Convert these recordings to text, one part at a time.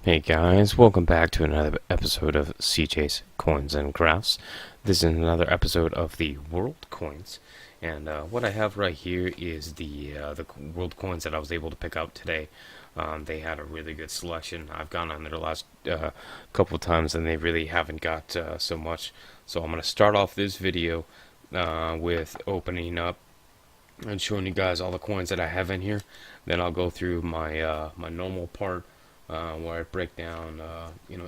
Hey guys, welcome back to another episode of CJ's Coins and Crafts. This is another episode of the World Coins, and what I have right here is the World Coins that I was able to pick out today. They had a really good selection. I've gone on there the last couple of times, and they really haven't got so much. So I'm going to start off this video with opening up and showing you guys all the coins that I have in here. Then I'll go through my normal part where I break down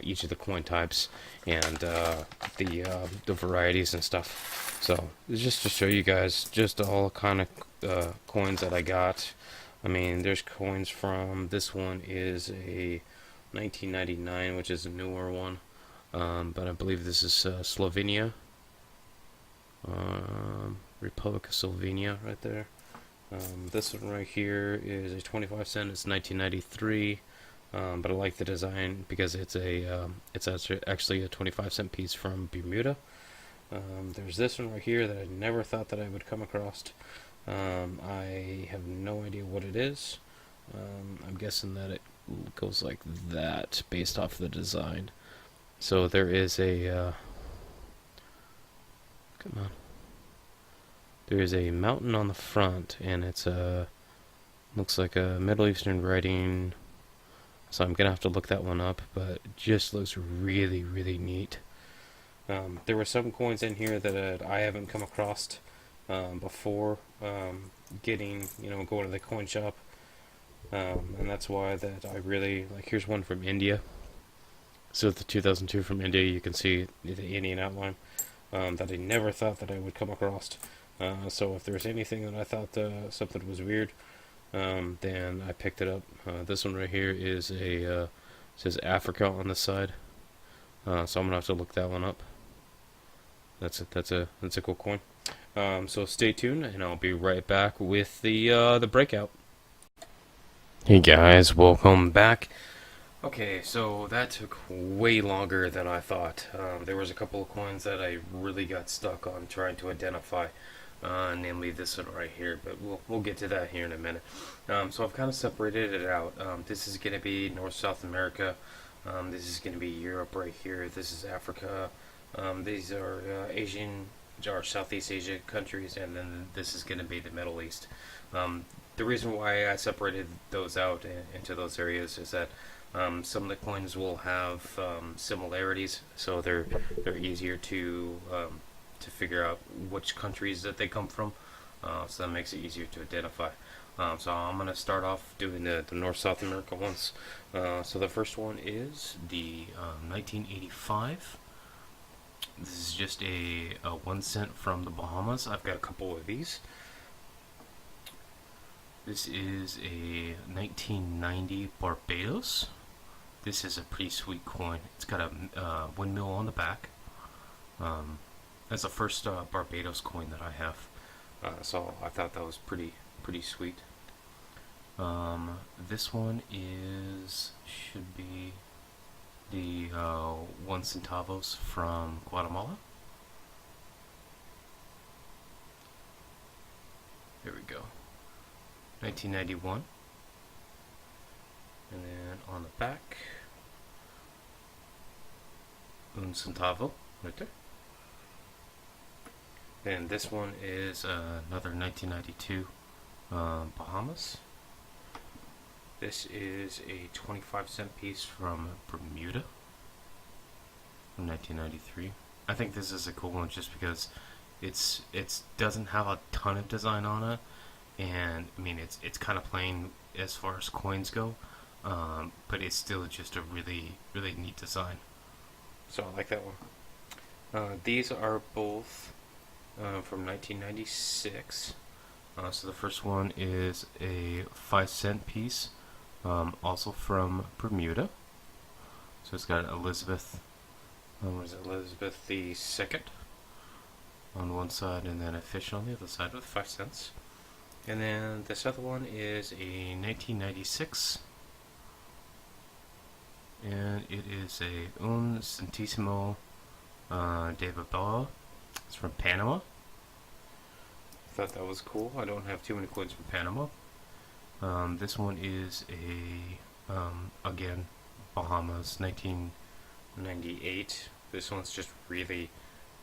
each of the coin types and the varieties and stuff. So just to show you guys just all kind of coins that I got. I mean, there's coins from, this one is a 1999, which is a newer one, but I believe this is Slovenia. Republic of Slovenia right there. This one right here is a 25 cent. It's 1993, but I like the design because it's actually a 25-cent piece from Bermuda. There's this one right here that I never thought that I would come across. I have no idea what it is. I'm guessing that it goes like that based off the design. So there is a come on. There is a mountain on the front, and it's looks like a Middle Eastern writing. So I'm gonna have to look that one up, but it just looks really, really neat. There were some coins in here that I haven't come across before going to the coin shop, and that's why that I really like. Here's one from India. So the 2002 from India, you can see the Indian outline that I never thought that I would come across. So if there's anything that I thought something was weird, then I picked it up. This one right here is says Africa on the side, so I'm gonna have to look that one up. That's a cool coin. So stay tuned, and I'll be right back with the breakout. Hey guys, welcome back. Okay, so that took way longer than I thought. There was a couple of coins that I really got stuck on trying to identify. Namely this one right here, but we'll get to that here in a minute. So I've kind of separated it out. This is going to be North South America. This is going to be Europe right here. This is Africa. These are Asian or Southeast Asia countries, and then this is going to be the Middle East. The reason why I separated those out into those areas is that some of the coins will have similarities, so they're easier to figure out which countries that they come from, so that makes it easier to identify. So I'm going to start off doing the North-South America ones. So the first one is the 1985. This is just a 1 cent from the Bahamas. I've got a couple of these. This is a 1990 Barbados. This is a pretty sweet coin. It's got a windmill on the back. That's the first Barbados coin that I have, so I thought that was pretty sweet. This one should be the 1 centavos from Guatemala. Here we go, 1991, and then on the back, 1 centavo right there. And this one is another 1992 Bahamas. This is a 25-cent piece from Bermuda from 1993. I think this is a cool one just because it doesn't have a ton of design on it, and I mean it's kind of plain as far as coins go, but it's still just a really neat design. So I like that one. These are both from 1996. So the first one is a 5-cent piece, also from Bermuda. So it's got Elizabeth the Second on one side, and then a fish on the other side with 5 cents. And then this other one is a 1996, and it is a Un Centésimo de Balboa. It's from Panama. Thought that was cool. I don't have too many coins from Panama. This one is a again Bahamas, 1998. This one's just really,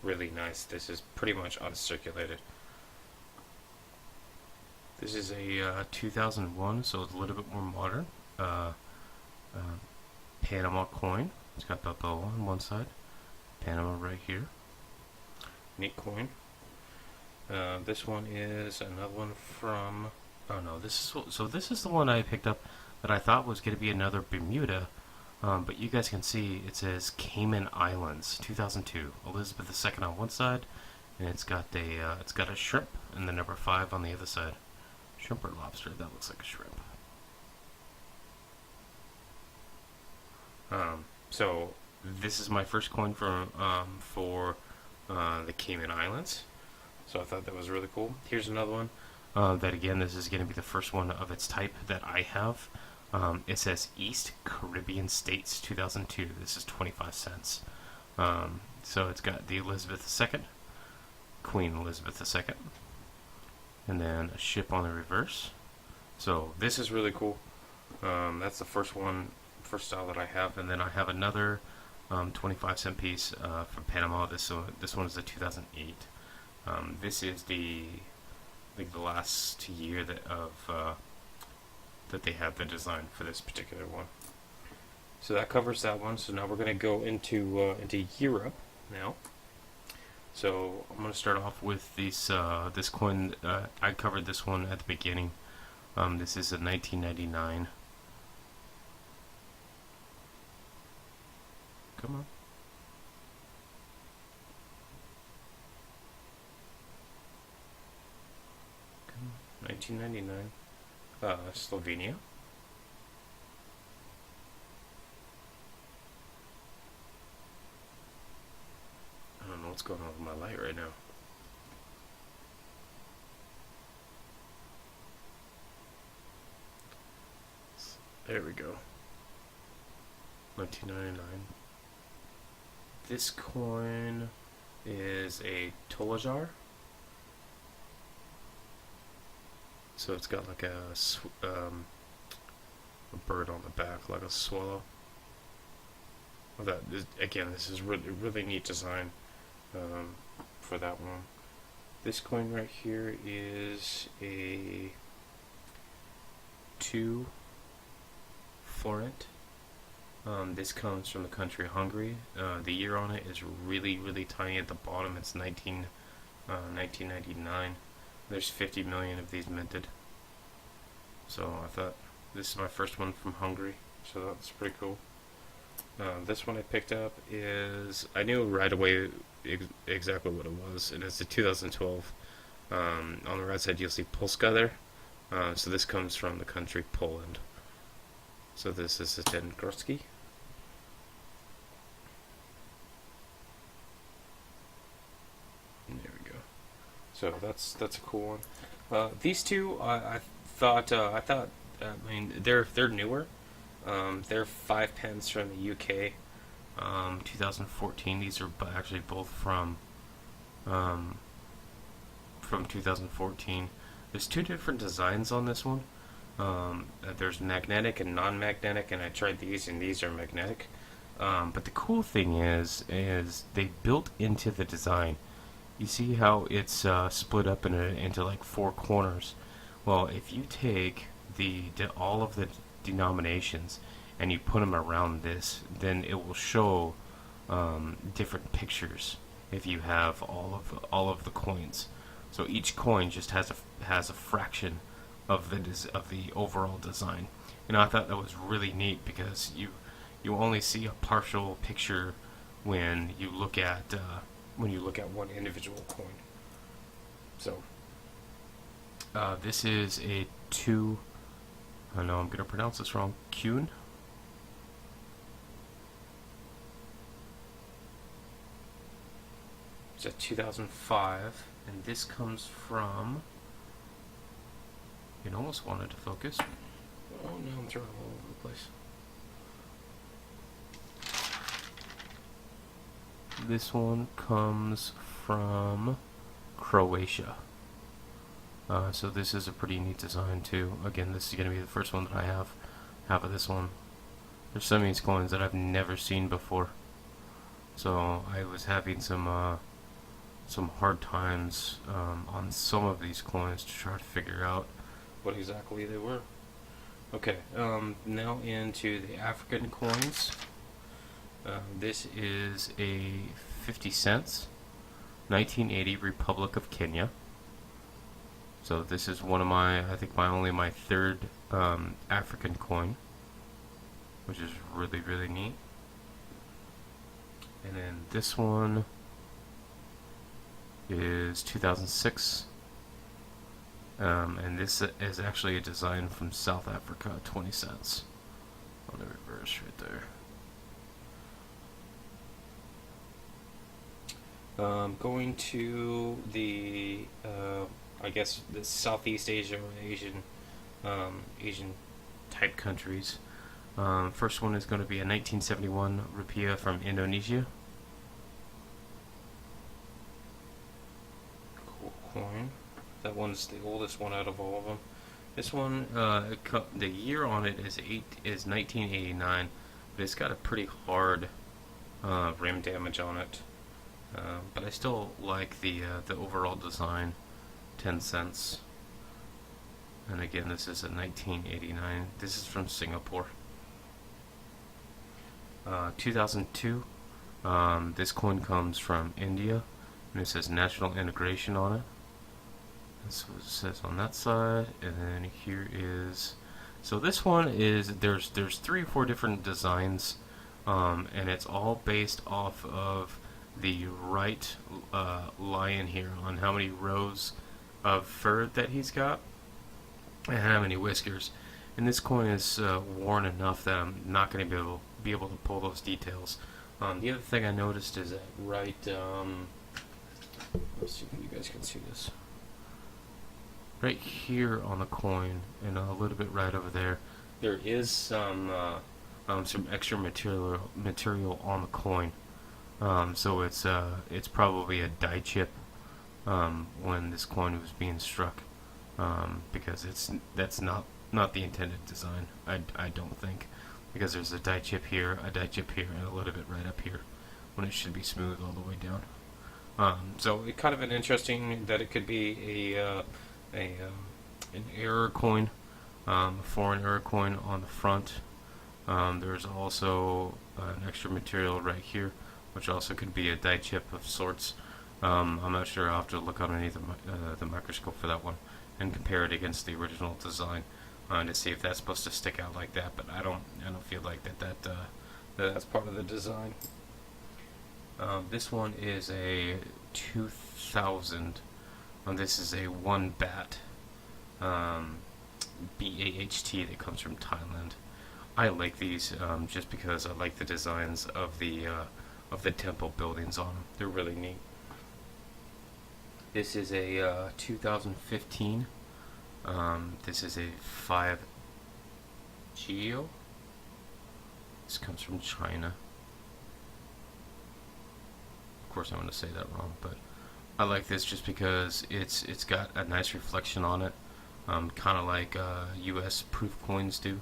really nice. This is pretty much uncirculated. This is a 2001, so it's a little bit more modern. Uh, Panama coin. It's got Balboa on one side, Panama right here. Neat coin. This one is another one from. Oh no, this is so. This is the one I picked up that I thought was going to be another Bermuda, but you guys can see it says Cayman Islands, 2002. Elizabeth II on one side, and it's got a shrimp and the number 5 on the other side. Shrimp or lobster? That looks like a shrimp. So this is my first coin for the Cayman Islands. So I thought that was really cool. Here's another one. That again, this is going to be the first one of its type that I have. It says East Caribbean States 2002. This is 25 cents. So it's got the Elizabeth II, Queen Elizabeth II, and then a ship on the reverse. So this is really cool. That's the first style that I have, and then I have another 25-cent piece from Panama. This one is the 2008. This is the last year that they have the design for this particular one. So that covers that one. So now we're going to go into Europe now. So I'm going to start off with this coin. I covered this one at the beginning. This is a 1999. Come on. Come on. 1999. Slovenia. I don't know what's going on with my light right now. There we go. 1999. This coin is a Tolajar. So it's got like a bird on the back, like a swallow. Well, this is really, really neat design for that one. This coin right here is a 2 forint. This comes from the country Hungary. The year on it is really, really tiny at the bottom. It's 1999. There's 50 million of these minted. So I thought this is my first one from Hungary. So that's pretty cool. This one I picked up is, I knew right away exactly what it was. It is the 2012. On the right side you'll see Polska there. So this comes from the country Poland. So this is a Ten Grodzki. There we go. So that's a cool one. These two, I thought, I mean, they're newer. They're 5 pence from the UK, 2014. These are actually both from 2014. There's 2 different designs on this one. There's magnetic and non-magnetic, and I tried these, and these are magnetic. But the cool thing is they built into the design. You see how it's split up into like 4 corners. Well, if you take all of the denominations and you put them around this, then it will show different pictures if you have all of the coins. So each coin just has a fraction of the overall design. And I thought that was really neat because you only see a partial picture when you look at one individual coin. So this is a 2. I know I'm going to pronounce this wrong. Kuhn. It's a 2005, and this comes from. It almost wanted to focus. Oh no, I'm throwing all over the place. This one comes from Croatia. So this is a pretty neat design too. Again, this is going to be the first one that I have of this one. There's some of these coins that I've never seen before. So I was having some hard times on some of these coins to try to figure out what exactly they were. Okay, now into the African coins. This is a 50 cents, 1980 Republic of Kenya. So this is one of I think only my third African coin, which is really, really neat. And then this one is 2006. And this is actually a design from South Africa, 20 cents. On the reverse right there. Going to the, I guess, the Southeast Asia or Asian type countries. First one is going to be a 1971 rupiah from Indonesia. Cool coin. That one's the oldest one out of all of them. This one, the year on it is 1989, but it's got a pretty hard rim damage on it. But I still like the overall design. 10 cents. And again, this is a 1989. This is from Singapore. 2002. This coin comes from India, and it says National Integration on it. That's what it says on that side, and then here is. So this one is there's 3 or 4 different designs, and it's all based off of the right lion here on how many rows of fur that he's got and how many whiskers. And this coin is worn enough that I'm not going to be able to pull those details. The other thing I noticed is that right. Let's see if you guys can see this. Right here on the coin, and a little bit right over there, there is some extra material on the coin. So it's probably a die chip when this coin was being struck, because that's not the intended design. I don't think, because there's a die chip here, and a little bit right up here, when it should be smooth all the way down. So it's kind of an interesting that it could be an error coin, a foreign error coin on the front. There's also an extra material right here, which also could be a die chip of sorts. I'm not sure. I'll have to look underneath the microscope for that one and compare it against the original design to see if that's supposed to stick out like that. But I don't feel like that's part of the design. This one is a 2000. This is a 1 baht, BAHT, that comes from Thailand. I like these just because I like the designs of the temple buildings on them. They're really neat. This is a 2015. This is a 5 Geo. This comes from China. Of course, I'm going to say that wrong, but I like this just because it's got a nice reflection on it, kind of like U.S. proof coins do.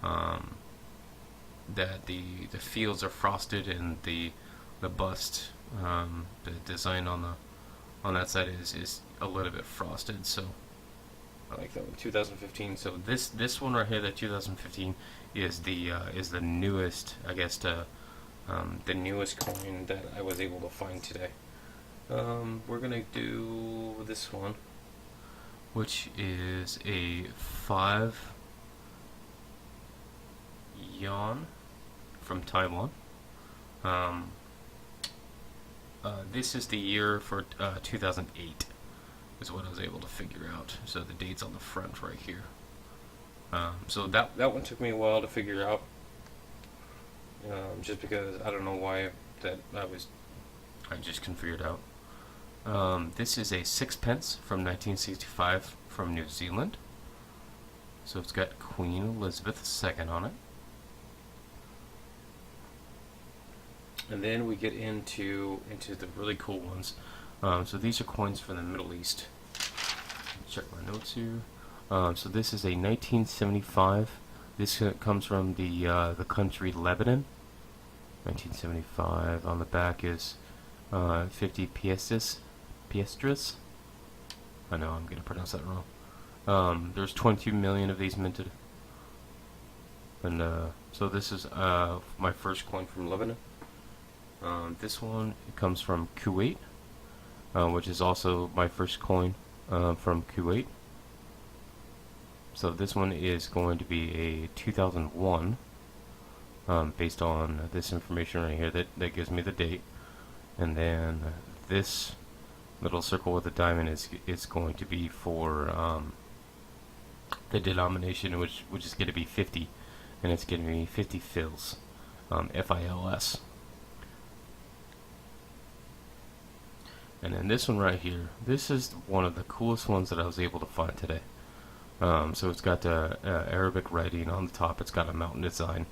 That the fields are frosted and the bust, the design on that side is a little bit frosted. So I like that one. 2015. So this one right here, the 2015, is the newest, I guess, the newest coin that I was able to find today. We're gonna do this one, which is a 5 yuan from Taiwan. This is the year for 2008, is what I was able to figure out. So the date's on the front right here. So that one took me a while to figure out, just because I don't know why I just couldn't figure it out. This is a 6 pence from 1965 from New Zealand. So it's got Queen Elizabeth II on it. And then we get into the really cool ones. So these are coins from the Middle East. Check my notes here. So this is a 1975 This comes from the country Lebanon. 1975. On the back is 50 piastres. I know I'm gonna pronounce that wrong. There's 22 million of these minted, and so this is my first coin from Lebanon. This one comes from Kuwait, which is also my first coin from Kuwait. So this one is going to be a 2001, based on this information right here that gives me the date. And then this little circle with a diamond is going to be for the denomination, which is going to be 50, and it's going to be 50 fils, FILS. And then this one right here, this is one of the coolest ones that I was able to find today. So it's got Arabic writing on the top. It's got a mountain design.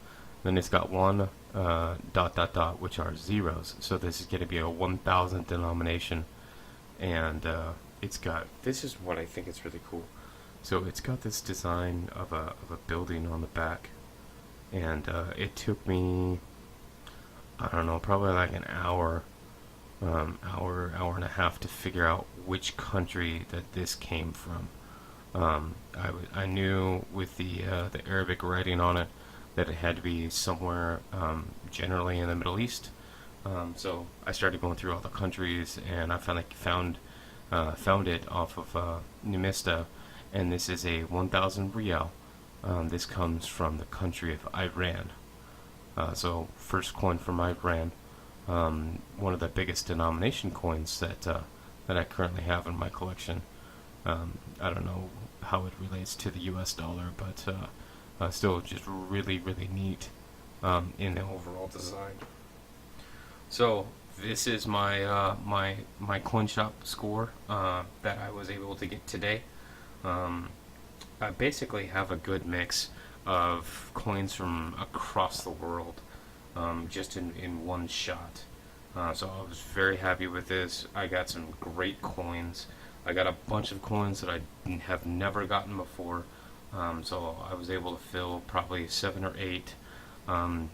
Then it's got one dot dot dot, which are zeros. So this is going to be a 1,000 denomination, and it's got. This is what I think is really cool. So it's got this design of a building on the back, and it took me, I don't know, probably like an hour and a half to figure out which country that this came from. I knew with the Arabic writing on it that it had to be somewhere generally in the Middle East. So I started going through all the countries, and I finally found it off of Numista, and this is a 1,000 rial. This comes from the country of Iran. So first coin from Iran. One of the biggest denomination coins that I currently have in my collection. I don't know how it relates to the U.S. dollar, but still just really, really neat in the overall design. So this is my my coin shop score that I was able to get today. I basically have a good mix of coins from across the world, just in one shot. So I was very happy with this. I got some great coins. I got a bunch of coins that I have never gotten before. So I was able to fill probably 7 or 8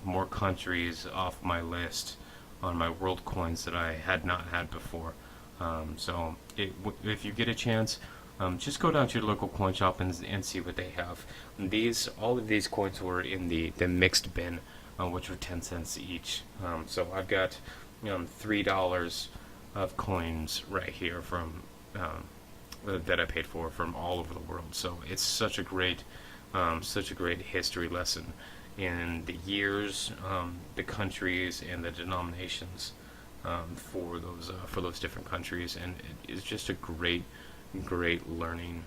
more countries off my list on my world coins that I had not had before. So if you get a chance, just go down to your local coin shop and see what they have. All of these coins were in the mixed bin, which were 10 cents each. So I've got $3 of coins right here from that I paid for from all over the world. So it's such a great history lesson in the years, the countries, and the denominations for those different countries, and it's just a great learning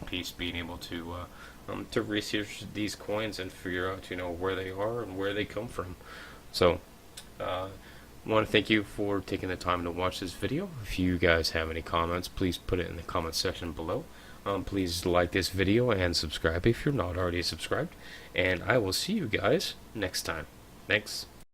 piece, being able to research these coins and figure out where they are and where they come from. So I want to thank you for taking the time to watch this video. If you guys have any comments, please put it in the comment section below. Please like this video and subscribe if you're not already subscribed. And I will see you guys next time. Thanks.